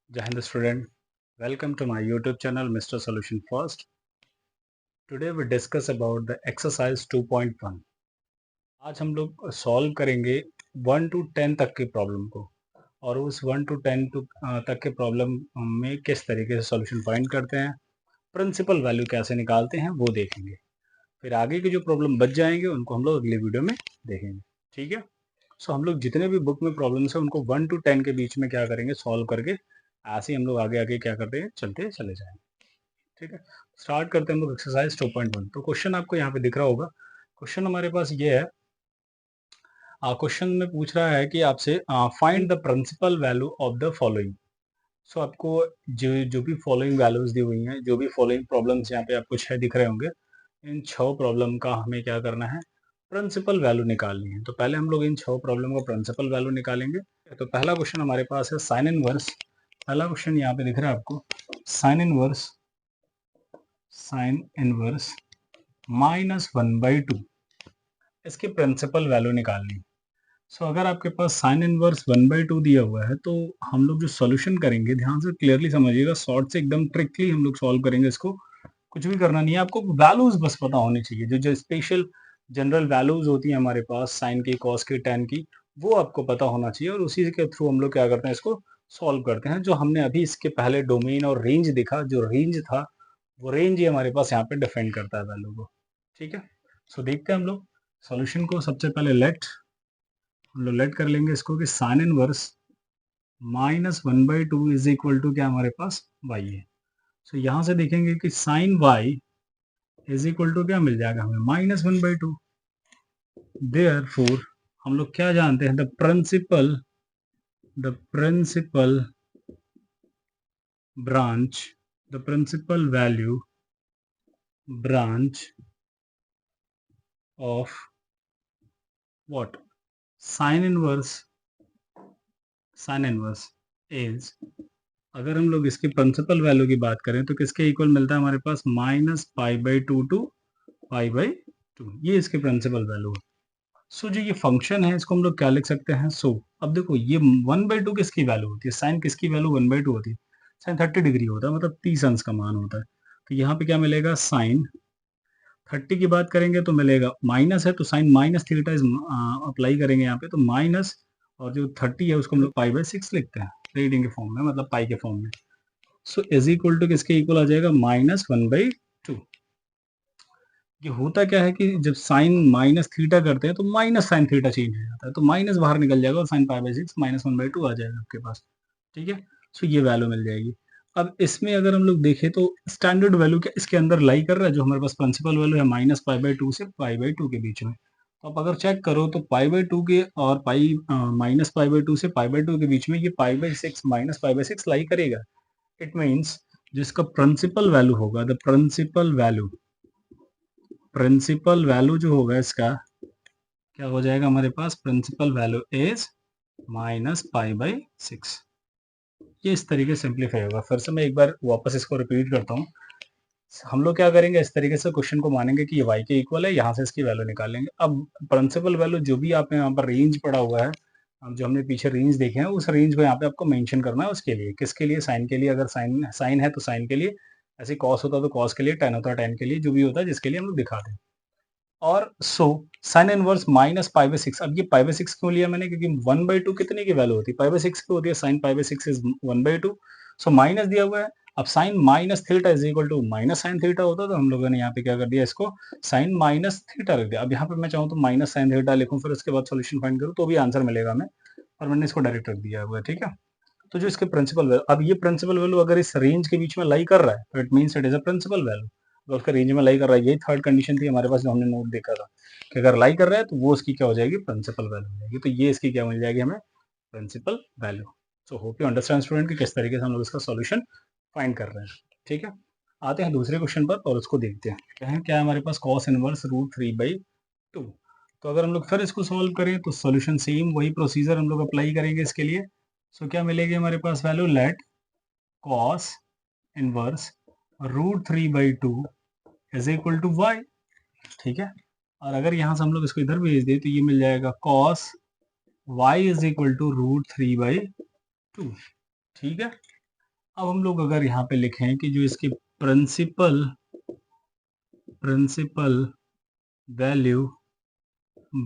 Jai Hind student, welcome to my YouTube channel Mr. Solution First. Today we discuss about the exercise 2.1. आज हम लोग solve करेंगे 1 to 10 तक की problem को और उस 1 to 10 तक के प्रॉब्लम में किस तरीके से सॉल्यूशन फाइंड करते हैं, प्रिंसिपल वैल्यू कैसे निकालते हैं वो देखेंगे। फिर आगे के जो प्रॉब्लम बच जाएंगे उनको हम लोग अगले वीडियो में देखेंगे। ठीक है। सो हम लोग जितने भी बुक में प्रॉब्लम्स हैं उनको 1 to 10 के बीच में क्या करेंगे, सॉल्व करके ऐसे ही हम लोग आगे आगे क्या करते हैं, चलते चले जाएंगे। ठीक है। स्टार्ट करते हैं हम लोग एक्सरसाइज 2.1। तो क्वेश्चन आपको यहाँ पे दिख रहा होगा। क्वेश्चन हमारे पास ये है, क्वेश्चन में पूछ रहा है कि आपसे find the principal value of the following. So आपको जो जो भी फॉलोइंग वैल्यूज दी हुई हैं, जो भी फॉलोइंग प्रॉब्लम्स यहाँ पे आपको 6 दिख रहे होंगे, इन 6 प्रॉब्लम का हमें क्या करना है, प्रिंसिपल वैल्यू निकालनी है। तो पहले हम लोग इन 6 प्रॉब्लम का प्रिंसिपल वैल्यू निकालेंगे। तो पहला क्वेश्चन हमारे पास है साइन इनवर्स। पहला क्वेश्चन यहाँ पे दिख रहा है आपको, साइन इनवर्स -1/2, इसकी प्रिंसिपल वैल्यू निकालनी। सो अगर आपके पास साइन इनवर्स 1/2 दिया हुआ है तो हम लोग जो सॉल्यूशन करेंगे, ध्यान से क्लियरली समझिएगा, शॉर्ट से एकदम ट्रिकली हम लोग सॉल्व करेंगे इसको। कुछ भी करना नहीं है, आपको वैल्यूज बस पता होनी चाहिए। जो जो स्पेशल जनरल वैल्यूज होती हैं हमारे पास, साइन की, कॉस की, टेन की, वो आपको पता होना चाहिए और उसी के थ्रू हम लोग क्या करते हैं, इसको सॉल्व करते हैं। जो हमने अभी इसके पहले डोमेन और रेंज देखा, जो रेंज था वो रेंज ही हमारे पास यहाँ पे डिफाइन करता है वैल्यू को। ठीक है। सो देखते हैं हम लोग सॉल्यूशन को। सबसे पहले हम लोग लेट कर लेंगे इसको कि sine inverse -1/2 is equal to क्या हमारे पास y है। सो यहाँ से देखेंगे कि sine y is equal to क्या मिल जाएगा हमें, -1/2। देयरफॉर हम लोग क्या जानते हैं, the principal branch, the principal value branch of what, sine inverse is, अगर हम लोग इसकी प्रिंसिपल वैल्यू की बात करें तो किसके इक्वल मिलता है हमारे पास, -π/2 टू π/2, ये इसकी प्रिंसिपल वैल्यू है। सो जो ये फंक्शन है इसको हम लोग क्या लिख सकते हैं, अब देखो ये 1/2 किसकी वैल्यू होती है, साइन किसकी वैल्यू 1/2 होती है, साइन 30 डिग्री होता है, मतलब 30 अंश का मान होता है। तो यहाँ पे क्या मिलेगा, साइन 30 की बात करेंगे तो मिलेगा, माइनस है तो sine minus theta is apply करेंगे यहाँ पे, तो माइनस और जो 30 है उसको हम लोग π/6 लिखते हैं रीडिंग के फॉर्म में, मतलब पाई के फॉर्म में। सो इज इक्वल टू किसके इक्वल आ जाएगा, -1/2। ये होता क्या है कि जब साइन माइनस थीटा करते हैं तो माइनस साइन थीटा चेंज हो जाता है, तो माइनस बाहर निकल जाएगा और साइन π/6 -1/2 आ जाएगा आपके पास। ठीक है। सो ये वैल्यू मिल जाएगी। अब इसमें अगर हम लोग देखें तो स्टैंडर्ड वैल्यू क्या इसके अंदर लाई कर रहा है, जो हमारे पास प्रिंसिपल वैल्यू है -π/2 से π/2 के बीच में। तो आप अगर चेक करो तो π/2 के और -π/2 से π/2 के बीच में ये π/6 -π/6 लाई करेगा। इट मीन्स जिसका प्रिंसिपल वैल्यू होगा, द प्रिंसिपल वैल्यू जो होगा इसका क्या हो जाएगा हमारे पास, प्रिंसिपल वैल्यू इज -π/6। ये इस तरीके से सिंप्लीफाई होगा। फिर से मैं एक बार वापस इसको रिपीट करता हूँ। हम लोग क्या करेंगे, इस तरीके से क्वेश्चन को मानेंगे कि ये y के इक्वल है, यहाँ से इसकी वैल्यू निकालेंगे। अब प्रिंसिपल वैल्यू जो भी आपने यहाँ पर रेंज पड़ा हुआ है, अब जो हमने पीछे रेंज देखे हैं उस रेंज को यहाँ पे आपको मेंशन करना है। उसके लिए किसके लिए, साइन के लिए, अगर साइन है तो साइन के लिए, ऐसे कॉस होता तो कॉस के लिए, टेन होता है टेन के लिए, जो भी होता है जिसके लिए हम लोग दिखाते हैं। और साइन इनवर्स -π/6, अब ये π/6 क्यों लिया मैंने, क्योंकि 1/2 कितने की वैल्यू होती है, π/6 की होती है, साइन π/6 इज 1/2। सो माइनस दिया हुआ है। अब sine minus theta is equal to minus sine theta होता, तो हम लोगों ने यहाँ पे क्या कर दिया, इसको साइन माइनस थीटा रख दिया। अब यहाँ पे मैं चाहूँ तो माइनस साइन थीटा लिखूँ, फिर उसके बाद सोल्यूशन फाइंड करूँ तो भी आंसर मिलेगा हमें, और मैंने इसको डायरेक्ट रख दिया हुआ है। ठीक है। तो जो इसके प्रिंसिपल वैल्यू, अब ये प्रिंसिपल वैल्यू अगर इस रेंज के बीच में लाई कर रहा है तो it means it is a principal value. अगर उसका रेंज में लाई कर रहा है, यही थर्ड कंडीशन थी हमारे पास जो हमने नोट देखा था, कि अगर लाई कर रहा है तो वो उसकी क्या हो जाएगी, प्रिंसिपल वैल्यू हो जाएगी। तो ये इसकी क्या मिल जाएगी हमें, principal value. So hope you understand student कि किस तरीके से हम लोग इसका सॉल्यूशन फाइंड कर रहे हैं। ठीक है। आते हैं दूसरे क्वेश्चन पर और उसको देखते हैं। क्या है हमारे पास, कॉस इनवर्स √3/2। तो अगर हम लोग फिर इसको सॉल्व करें तो सॉल्यूशन सेम वही प्रोसीजर हम लोग अप्लाई करेंगे इसके लिए। सो क्या मिलेगी हमारे पास value, let cos inverse √3/2 is equal to y। ठीक है। और अगर यहाँ से हम लोग इसको इधर भेज दें तो ये मिल जाएगा cos y is equal to √3/2। ठीक है। अब हम लोग अगर यहाँ पे लिखें कि जो इसकी principal value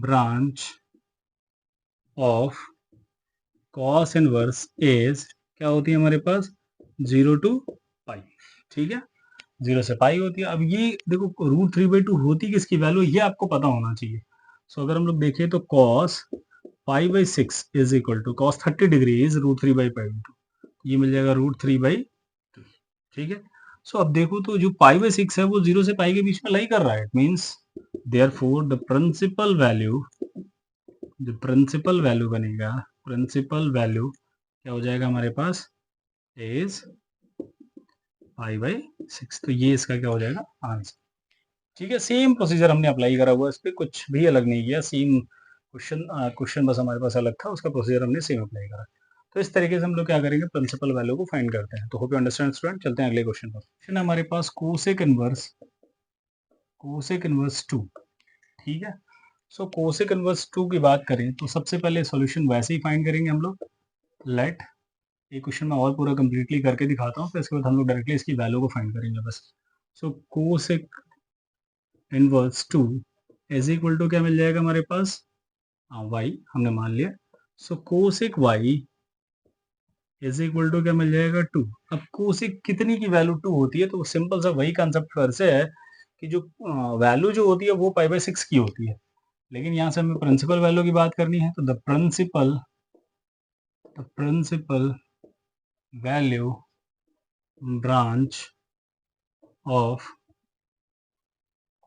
branch of cos inverse is क्या होती है हमारे पास 0 to पाई, ठीक है, 0 से पाई होती है। अब ये देखो √3/2 होती किसकी वैल्यू, ये आपको पता होना चाहिए। सो अगर हम लोग देखें तो cos π/6 is equal to cos 30 degree is √3/π/2, ये मिल जाएगा √3/2, ठीक है। सो अब देखो तो जो π/6 है वो 0 से पाई के बीच में लाई कर रहा है, it means therefore the principal value, जो प्रिंसिपल वैल्यू बनेगा, प्रिंसिपल वैल्यू क्या हो जाएगा हमारे पास इज π/6, तो ये इसका क्या हो जाएगा आंसर, ठीक है। सेम प्रोसीजर हमने अप्लाई करा हुआ है, इस पर कुछ भी अलग नहीं किया, सेम क्वेश्चन बस हमारे पास अलग था, उसका प्रोसीजर हमने सेम अप्लाई करा। तो इस तरीके से हम लोग क्या करेंगे, प्रिंसिपल वैल्यू को फाइंड करते हैं। तो होप यू अंडरस्टैंड स्टूडेंट। चलते हैं अगले क्वेश्चन पर। क्वेश्चन है हमारे पास कोसेक इनवर्स 2, ठीक है। सो कोसेक इनवर्स 2 की बात करें तो सबसे पहले सॉल्यूशन वैसे ही फाइंड करेंगे हम लोग। लेट ये क्वेश्चन मैं और पूरा कंप्लीटली करके दिखाता हूँ, फिर इसके बाद हम लोग डायरेक्टली इसकी वैल्यू को फाइंड करेंगे बस। So cosec inverse 2 is equal to क्या मिल जाएगा हमारे पास, y हमने मान लिया। So cosec y is equal to क्या मिल जाएगा 2। अब कोसेक कितनी की वैल्यू 2 होती है, तो सिंपल सा वही कंसेप्ट फिर से है कि जो वैल्यू जो होती है वो π/6 की होती है, लेकिन यहाँ से हमें प्रिंसिपल वैल्यू की बात करनी है। तो the principal value branch of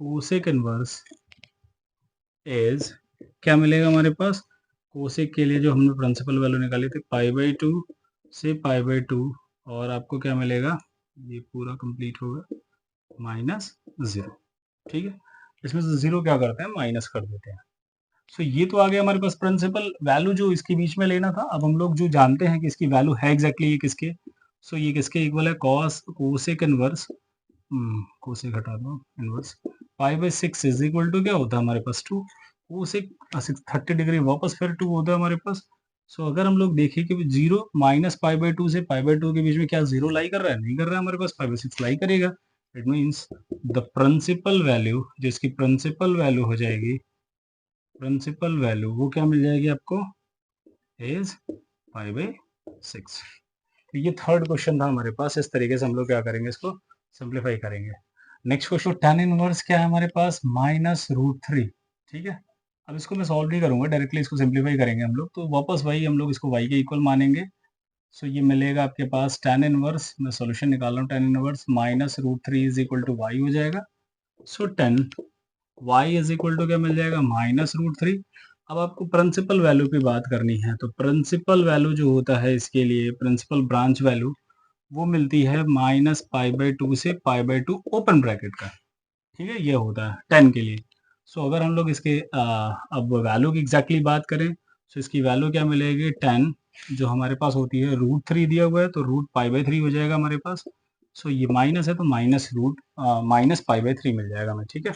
cosec inverse is क्या मिलेगा हमारे पास, कोसेक के लिए जो हमने प्रिंसिपल वैल्यू निकाली थी π/2 से π/2, और आपको क्या मिलेगा, ये पूरा कंप्लीट होगा -0, ठीक है। इसमें से 0 क्या करते हैं, माइनस कर देते हैं। सो ये तो आ गया हमारे पास प्रिंसिपल वैल्यू जो इसके बीच में लेना था। अब हम लोग जो जानते हैं कि इसकी वैल्यू है एग्जैक्टली ये किसके, सो ये किसके इक्वल है, कोसेक इनवर्स, कोसेक हटा दो, इनवर्स π/6 इज इक्वल टू क्या होता है हमारे पास 2, कोसेक 30 डिग्री वापस फिर 2 होता है हमारे पास। सो अगर हम लोग देखें कि 0 -π/2 से π/2 के बीच में क्या 0 लाई कर रहा है, नहीं कर रहा है हमारे पास, π/6 लाई करेगा। It means the principal value, जिसकी प्रिंसिपल वैल्यू हो जाएगी, प्रिंसिपल वैल्यू वो क्या मिल जाएगी आपको, इज π/6। तो ये थर्ड क्वेश्चन था हमारे पास। इस तरीके से हम लोग क्या करेंगे, इसको सिंप्लीफाई करेंगे। नेक्स्ट क्वेश्चन tan इनवर्स क्या है हमारे पास, -√3, ठीक है। अब इसको मैं सॉल्व नहीं करूंगा, डायरेक्टली इसको सिंप्लीफाई करेंगे हम लोग। तो वापस वही हम लोग इसको y के इक्वल मानेंगे। सो ये मिलेगा आपके पास tan इनवर्स, मैं सॉल्यूशन निकाल रहा हूँ, tan inverse -√3 is equal to y हो जाएगा। So tan y is equal to क्या मिल जाएगा, -√3। अब आपको प्रिंसिपल वैल्यू की बात करनी है, तो प्रिंसिपल वैल्यू जो होता है इसके लिए, प्रिंसिपल ब्रांच वैल्यू वो मिलती है -π/2 से π/2 ओपन ब्रैकेट का, ठीक है, ये होता है 10 के लिए। सो अगर हम लोग इसके अब वैल्यू की एग्जैक्टली बात करें, तो इसकी वैल्यू क्या मिलेगी, 10 जो हमारे पास होती है √3 दिया हुआ है, तो √π/3 हो जाएगा हमारे पास। सो ये माइनस है तो -π/3 मिल जाएगा हमें, ठीक है।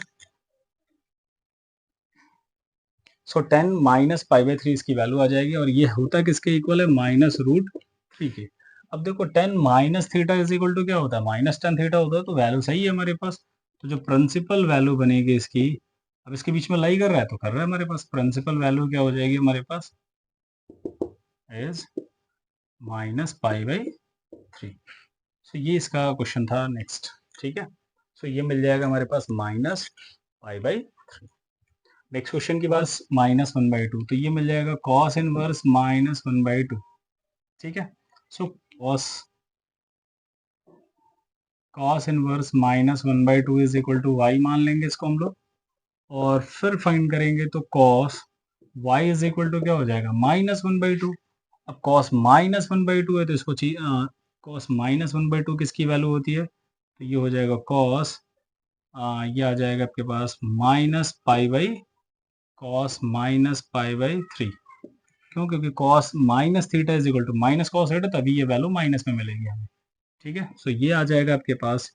सो 10 -π/3 इसकी वैल्यू आ जाएगी, और ये होता किसके इक्वल है, -√3 के। अब देखो 10 -θ इज इक्वल टू क्या होता है, -tan θ होता है, तो वैल्यू सही है हमारे पास। तो जो प्रिंसिपल वैल्यू बनेगी इसकी, अब इसके बीच में लाई कर रहा है तो कर रहा है हमारे पास, प्रिंसिपल वैल्यू क्या हो जाएगी हमारे पास, इज -π/3। सो ये इसका क्वेश्चन था नेक्स्ट, ठीक है। सो ये मिल जाएगा हमारे पास -π/3। नेक्स्ट क्वेश्चन की बात -1/2, तो ये मिल जाएगा cos इनवर्स -1/2, ठीक है। So cos inverse -1/2 is equal to y मान लेंगे इसको हम लोग, और फिर फाइंड करेंगे तो cos y is equal to क्या हो जाएगा, -1/2। अब cos -1/2 है तो इसको चाहिए, cos -1/2 किसकी वैल्यू होती है, तो ये हो जाएगा cos, ये आ जाएगा आपके पास cos -π/3। क्यों, क्योंकि cos -θ is equal to -cos θ, तभी ये वैल्यू माइनस में मिलेगी हमें, ठीक है। सो ये आ जाएगा आपके पास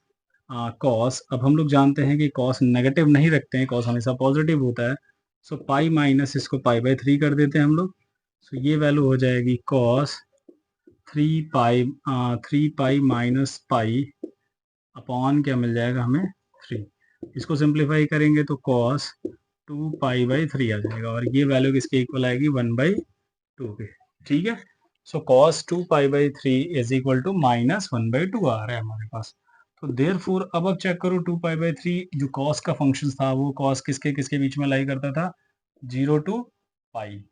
cos। अब हम लोग जानते हैं कि cos नेगेटिव नहीं रखते हैं, cos हमेशा पॉजिटिव होता है। सो पाई माइनस इसको π/3 कर देते हैं हम लोग। सो ये वैल्यू हो जाएगी cos 3 pi minus pi upon क्या मिल जाएगा हमें 3। इसको सिंप्लीफाई करेंगे तो कॉस 2 पाई बाई 3 आ जाएगा और ये वैल्यू किसके इक्वल आएगी 1/2 के। ठीक है, so cos 2 pi by 3 is equal to -1/2 आ रहा है हमारे पास। तो देयरफॉर अब चेक करो 2 पाई बाई 3 जो कॉस का फंक्शन था वो कॉस किसके किसके बीच में लाई करता था 0 टू पाई।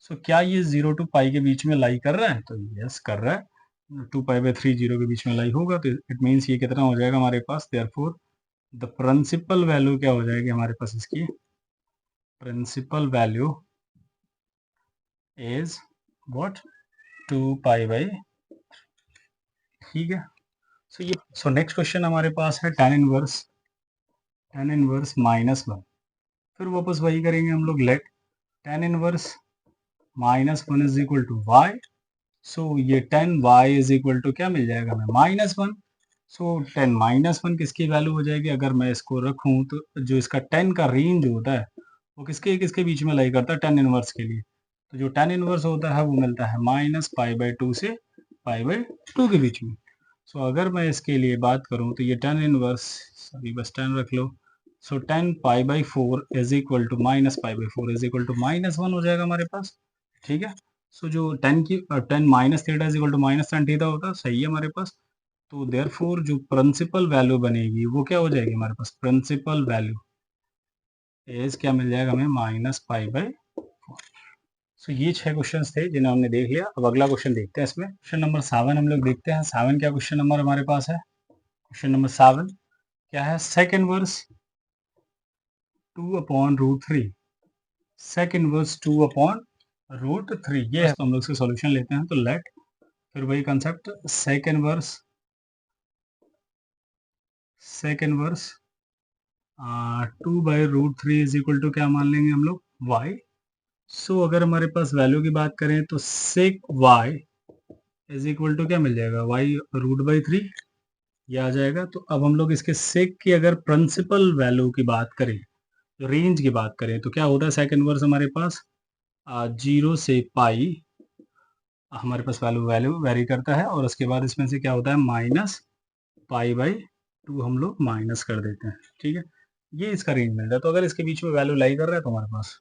सो क्या ये 0 टू पाई के बीच में लाई कर रहा है? तो यस कर रहा है। 2 पाई बाई 3 0 के बीच में लाई होगा तो इट मीन्स ये कितना हो जाएगा हमारे पास देयरफॉर द प्रिंसिपल वैल्यू क्या हो जाएगी हमारे पास इसकी principal value is what 2 pi by. ठीक है, सो नेक्स्ट क्वेश्चन हमारे पास है tan इनवर्स -1। फिर वापस वही करेंगे हम लोग let tan inverse -1 is equal to y। So ये 10y इज इक्वल टू क्या मिल जाएगा हमें -1। सो 10 -1 किसकी वैल्यू हो जाएगी? अगर मैं इसको रखूं तो जो इसका 10 का रेंज होता है वो किसके किसके बीच में लाई करता है tan इनवर्स के लिए। तो जो tan इनवर्स होता है वो मिलता है -π/2 से π/2 के बीच में। सो अगर मैं इसके लिए बात करूं तो ये tan इनवर्स अभी बस 10 रख लो। So 10 π/4 is equal to -π/4 is equal to -1 हो जाएगा हमारे पास। ठीक है, सो जो 10 minus theta is equal to -tan theta होता है, सही है हमारे पास। तो देयरफॉर जो प्रिंसिपल वैल्यू बनेगी वो क्या हो जाएगी हमारे पास प्रिंसिपल वैल्यू इज क्या मिल जाएगा हमें -π/4। सो ये 6 क्वेश्चंस थे जिन्हें हमने देख लिया। अब अगला क्वेश्चन देखते हैं। इसमें क्वेश्चन नंबर 7 हम लोग देखते हैं। 7 क्या क्वेश्चन नंबर हमारे पास है? क्वेश्चन नंबर 7 क्या है? sec inverse 2/√3। sec इनवर्स 2/√3 ये है। तो हम लोग इसका सॉल्यूशन लेते हैं। तो लेट फिर वही concept sec inverse 2/√3 is equal to क्या मान लेंगे हम लोग y। सो अगर हमारे पास वैल्यू की बात करें तो sec y is equal to क्या मिल जाएगा y √3 ये आ जाएगा। तो अब हम लोग इसके sec की अगर प्रिंसिपल वैल्यू की बात करें रेंज की बात करें तो क्या होता है sec इनवर्स हमारे पास 0 से पाई हमारे पास वैल्यू वेरी करता है और उसके बाद इसमें से क्या होता है -π/2 हम लोग माइनस कर देते हैं। ठीक है, ये इसका रेंज मिल रहा है। तो अगर इसके बीच में वैल्यू लाई कर रहा है तो हमारे पास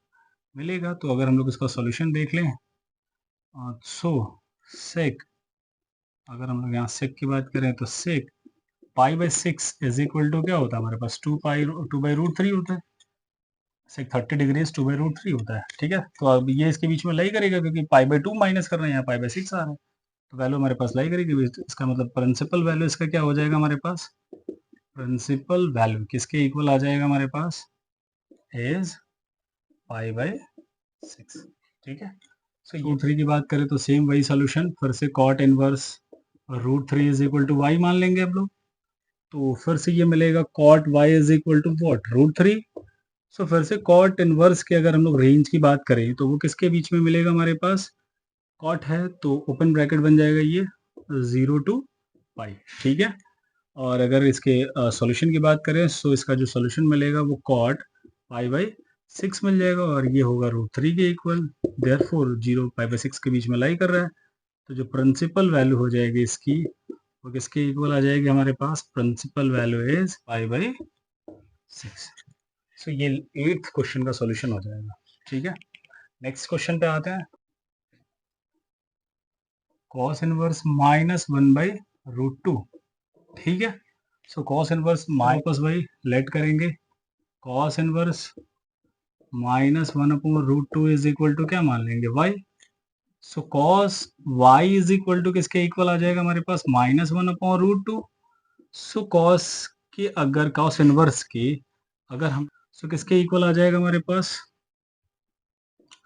मिलेगा। तो अगर हम लोग इसका सॉल्यूशन देख लें सो सेक अगर हम लोग यहाँ सेक की बात करें तो सेक π/6 इज इक्वल टू क्या होता है हमारे पास 2/√3 होता है। सेक 30 डिग्रीज 2/√3 होता है। ठीक है, तो अब ये इसके बीच में लाई करेगा क्योंकि π/2 माइनस कर रहे हैं, यहाँ π/6 आ रहा है तो वैल्यू हमारे पास लाई करेगी। इसका मतलब प्रिंसिपल वैल्यू इसका क्या हो जाएगा हमारे पास प्रिंसिपल वैल्यू किसके इक्वल आ जाएगा हमारे पास इज π/6। ठीक है, सो ये 3 की बात करें तो सेम वही सोल्यूशन फिर से cot inverse √3 is equal to y मान लेंगे हम लोग। तो फिर से ये मिलेगा cot y is equal to what √3। So फिर से cot इनवर्स की अगर हम लोग रेंज की बात करें तो वो किसके बीच में मिलेगा हमारे पास cot है तो ओपन ब्रैकेट बन जाएगा ये 0 टू पाई। ठीक है, और अगर इसके सॉल्यूशन की बात करें सो इसका जो सॉल्यूशन मिलेगा वो cot π/6 मिल जाएगा और ये होगा √3 के इक्वल। देयरफॉर 0 π/6 के बीच में लाई कर रहा है तो जो प्रिंसिपल वैल्यू हो जाएगी इसकी वो किसके इक्वल आ जाएगी हमारे पास प्रिंसिपल वैल्यू इज π/6। सो ये 8th क्वेश्चन का सॉल्यूशन हो जाएगा। ठीक है, नेक्स्ट क्वेश्चन पे आते हैं। cos inverse -1/√2। ठीक है, सो cos इनवर्स वापस भाई लेट करेंगे cos inverse -1/√2 is equal to क्या मान लेंगे y। So cos y is equal to किसके इक्वल आ जाएगा हमारे पास -1/√2। सो cos के अगर cos इनवर्स के अगर हम सो किसके इक्वल आ जाएगा हमारे पास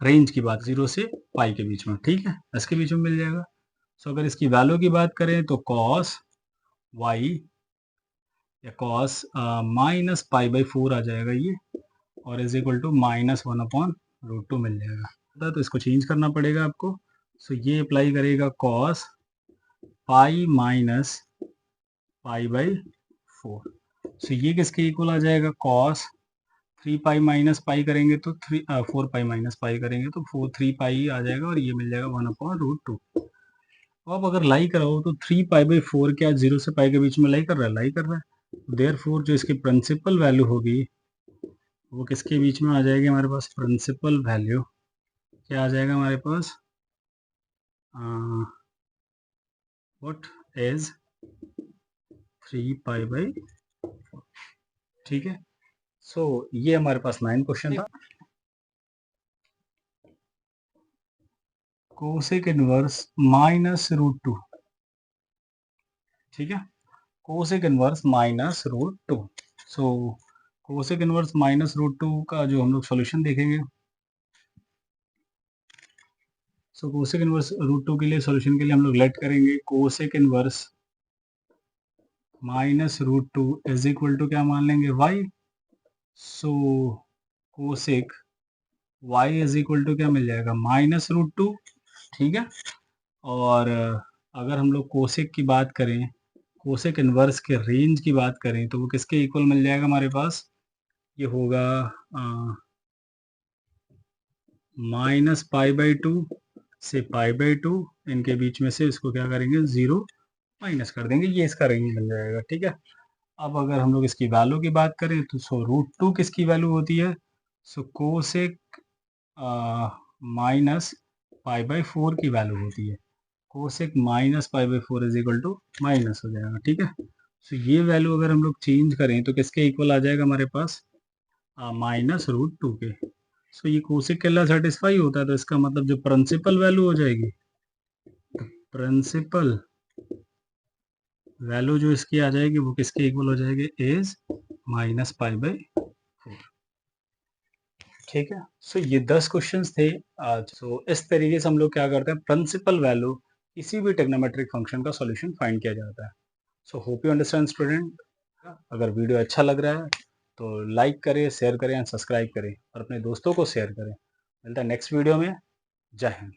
रेंज की बात 0 से पाई के बीच में। ठीक है, इसके बीच में मिल जाएगा। सो अगर इसकी वैल्यू की बात करें तो cos y या cos -π/4 आ जाएगा ये और इज इक्वल टू -1/√2 मिल जाएगा। तो इसको चेंज करना पड़ेगा आपको। सो ये अप्लाई करेगा cos पाई माइनस π/4। सो ये किसके इक्वल आ जाएगा cos 3 पाई माइनस पाई करेंगे तो 4 पाई माइनस पाई करेंगे तो 3 पाई आ जाएगा और ये मिल जाएगा 1/√2। अब अगर लाई कराओ तो 3π/4 क्या 0 से पाई के बीच में लाई कर रहा है? लाई कर रहा है। देयरफॉर जो इसकी प्रिंसिपल वैल्यू होगी वो किसके बीच में आ जाएगी हमारे पास? प्रिंसिपल वैल्यू क्या आ जाएगा हमारे पास? What is 3π/4। ठीक है, सो ये हमारे पास 9 क्वेश्चन था। कोसेक इनवर्स -√2, ठीक है, कोसेक इनवर्स -√2। सो कोसेक इनवर्स -√2 का जो हम लोग सॉल्यूशन देखेंगे, सो कोसेक इनवर्स √2 के लिए सॉल्यूशन के लिए हम लोग लेट करेंगे cosec inverse -√2 is equal to क्या मान लेंगे? y। So cosec y is equal to क्या मिल जाएगा? -√2, ठीक है। और अगर हम लोग कोसेक की बात करें, कोसेक इनवर्स के रेंज की बात करें तो वो किसके इक्वल मिल जाएगा हमारे पास? ये होगा -π/2 से π/2, इनके बीच में से इसको क्या करेंगे? 0 माइनस कर देंगे, ये इसका रेंज बन जाएगा, ठीक है। अब अगर हम लोग इसकी वैल्यू की बात करें तो √2 किसकी वैल्यू होती है? सो कोसेक -π/4 की वैल्यू होती है। Cosec -π/4 is equal to minus हो जाएगा, ठीक है। सो ये वैल्यू अगर हम लोग चेंज करें तो किसके इक्वल आ जाएगा हमारे पास? -√2 के। सो ये कोसेक के लिए सेटिस्फाई होता है, तो इसका मतलब जो प्रिंसिपल वैल्यू हो जाएगी, प्रिंसिपल वैल्यू जो इसकी आ जाएगी वो किसके इक्वल हो जाएगी? इज -π/4, ठीक है। सो ये 10 क्वेश्चंस थे आज। सो इस तरीके से हम लोग क्या करते हैं, प्रिंसिपल वैल्यू किसी भी ट्रिग्नोमेट्रिक फंक्शन का सॉल्यूशन फाइंड किया जाता है। सो होप यू अंडरस्टैंड स्टूडेंट। अगर वीडियो अच्छा लग रहा है तो लाइक करें, शेयर करें एंड सब्सक्राइब करें और अपने दोस्तों को शेयर करें। मिलता है नेक्स्ट वीडियो में। जय हिंद।